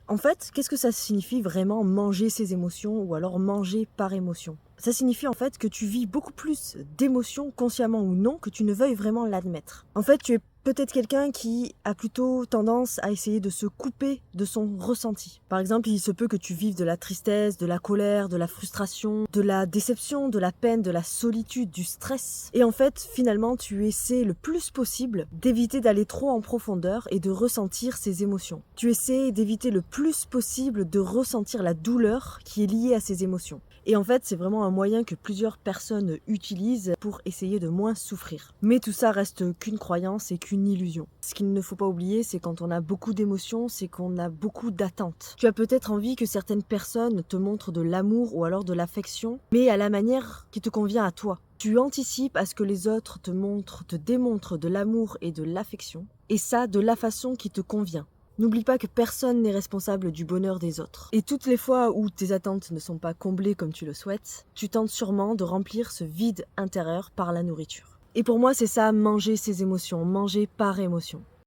En fait, qu'est-ce que ça signifie vraiment manger ses émotions ou alors manger par émotion? Ça signifie en fait que tu vis beaucoup plus d'émotions, consciemment ou non, que tu ne veuilles vraiment l'admettre. En fait, tu es peut-être quelqu'un qui a plutôt tendance à essayer de se couper de son ressenti. Par exemple, il se peut que tu vives de la tristesse, de la colère, de la frustration, de la déception, de la peine, de la solitude, du stress. Et en fait, finalement, tu essaies le plus possible d'éviter d'aller trop en profondeur et de ressentir ces émotions. Tu essaies d'éviter le plus possible de ressentir la douleur qui est liée à ces émotions. Et en fait, c'est vraiment un moyen que plusieurs personnes utilisent pour essayer de moins souffrir. Mais tout ça reste qu'une croyance et qu'une illusion. Ce qu'il ne faut pas oublier, c'est quand on a beaucoup d'émotions, c'est qu'on a beaucoup d'attentes. Tu as peut-être envie que certaines personnes te montrent de l'amour ou alors de l'affection, mais à la manière qui te convient à toi. Tu anticipes à ce que les autres te démontrent de l'amour et de l'affection, et ça de la façon qui te convient. N'oublie pas que personne n'est responsable du bonheur des autres. Et toutes les fois où tes attentes ne sont pas comblées comme tu le souhaites, tu tentes sûrement de remplir ce vide intérieur par la nourriture. Et pour moi, c'est ça, manger ses émotions, manger par émotion.